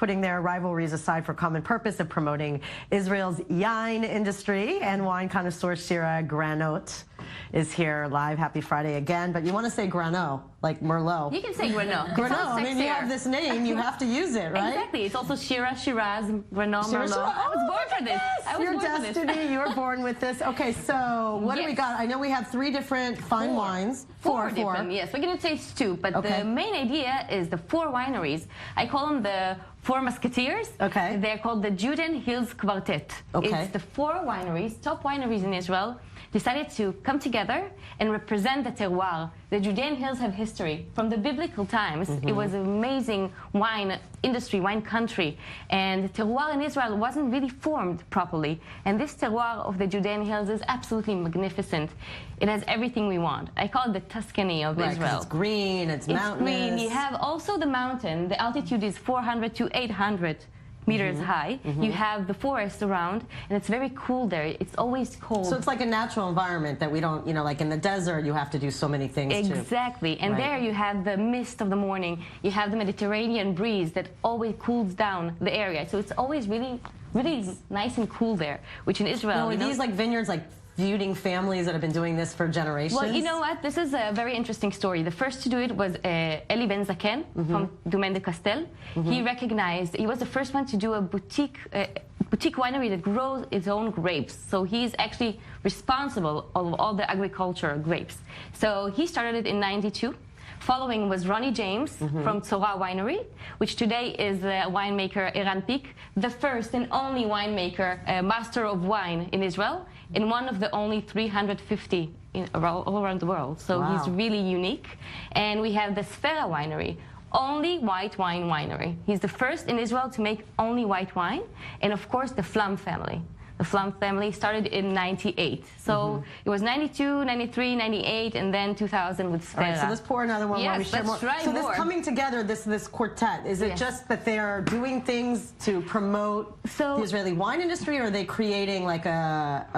putting their rivalries aside for common purpose of promoting Israel's yain industry. And wine connoisseur Shira Granot is here live. Happy Friday again. But you want to say Granot, like Merlot. You can say Granot. Granot. I mean, you have this name, you have to use it, right? Exactly. It's also Shira, Shiraz, Granot, Merlot. I was born for this. Your destiny. You were born with this. Okay, so what do we got? I know we have 3 different fine wines. Four different. Yes, we're going to taste 2, but the main idea is the 4 wineries. I call them the 4 Musketeers. Okay. They're called the Judean Hills Quartet. Okay. It's the 4 wineries, top wineries in Israel, decided to come together and represent the terroir. The Judean Hills have history. From the biblical times, it was an amazing wine industry, wine country. And the terroir in Israel wasn't really formed properly. And this terroir of the Judean Hills is absolutely magnificent. It has everything we want. I call it the Tuscany of Israel. It's green, it's mountainous. Green. You have also the mountain. The altitude is 400 to 800 meters high. You have the forest around, and it's very cool there. It's always cold. So it's like a natural environment that we don't, you know, like in the desert, you have to do so many things Exactly. And there you have the mist of the morning. You have the Mediterranean breeze that always cools down the area. So it's always really, really nice and cool there, which in Israel... Are these like vineyards, like feuding families that have been doing this for generations? Well, you know what? This is a very interesting story. The first to do it was Eli Ben Zaken from Domaine de Castel. He recognized, he was the first one to do a boutique winery that grows its own grapes. So he's actually responsible of all the agriculture grapes. So he started it in '92. Following was Ronnie James from Tzora Winery, which today is the winemaker Eran Pik, the first and only winemaker, master of wine in Israel, and one of the only 350 all around the world. So he's really unique. And we have the Sfera Winery, only white wine winery. He's the first in Israel to make only white wine. And of course, the Flam family. The Flam family started in '98. So it was '92, '93, '98, and then 2000 with Sfera. All right, so let's pour another one while we share more. So this coming together, this quartet, is it just that they are doing things to promote the Israeli wine industry, or are they creating like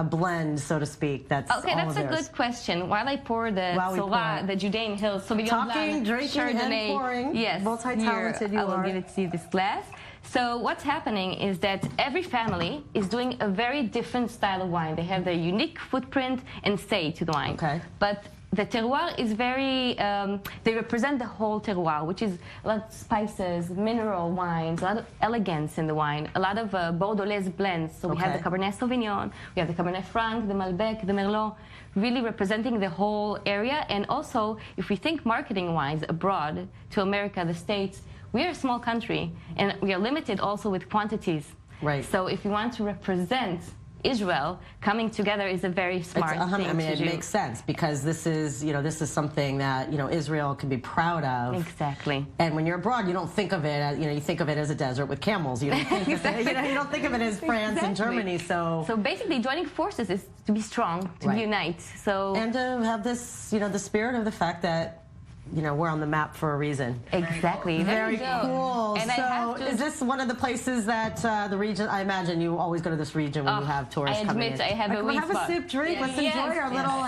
a blend, so to speak, that's that's a good question. While I pour the Tzora, the Judean Hills, so talking, drinking, and pouring. Yes, multi-talented you are. I will give it to you this glass. So what's happening is that every family is doing a very different style of wine. They have their unique footprint and say to the wine. Okay. But the terroir is very, they represent the whole terroir, which is a lot of spices, mineral wines, a lot of elegance in the wine, a lot of Bordelais blends. So we have the Cabernet Sauvignon, we have the Cabernet Franc, the Malbec, the Merlot, really representing the whole area. And also, if we think marketing-wise abroad to America, the States, we are a small country, and we are limited also with quantities. Right. So if you want to represent Israel, coming together is a very smart thing to do. I mean, it makes sense because this is, this is something that, Israel can be proud of. Exactly. And when you're abroad, you don't think of it as, you think of it as a desert with camels. You don't think, you don't think of it as France and Germany. So basically, joining forces is to be strong, to unite. So and to have this, the spirit of the fact that, we're on the map for a reason. Exactly. Very cool. And so is this one of the places that the region, I imagine you always go to this region when you have tourists coming in. I have a weak spot. Have a sip, drink. Let's enjoy our little,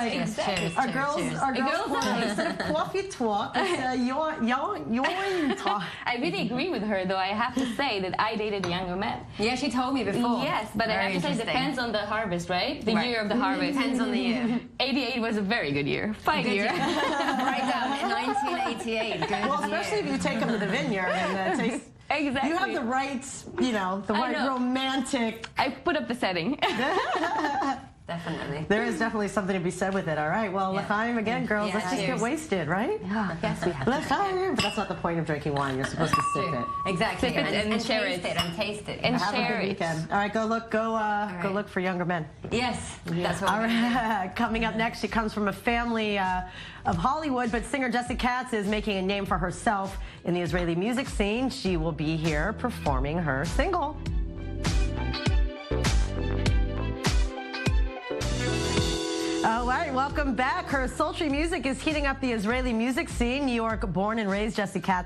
our girls instead of coffee talk, it's talk. I really agree with her, though. I have to say that I dated a younger man. Yeah, she told me before. Yes, but I have to say it depends on the harvest, right? The year of the harvest. Depends on the year. 88 was a very good year. Fine year. Right down. 1988. Good well, especially if you take them to the vineyard and taste. Exactly. You have the right, the right romantic. I put up the setting. Definitely. There is definitely something to be said with it. All right. Well, l'chaim again, girls. Let's just get wasted, right? Yeah. Yes, we have. L'chaim. But that's not the point of drinking wine. You're supposed to sip it. Exactly. Sip it and share it. And taste it. And have share a good weekend. All right. Go look for younger men. Yes. That's what all right. Coming up next, she comes from a family of Hollywood, but singer Jessie Katz is making a name for herself in the Israeli music scene. She will be here performing her single. All right, welcome back. Her sultry music is heating up the Israeli music scene. New York born and raised, Jessie Katz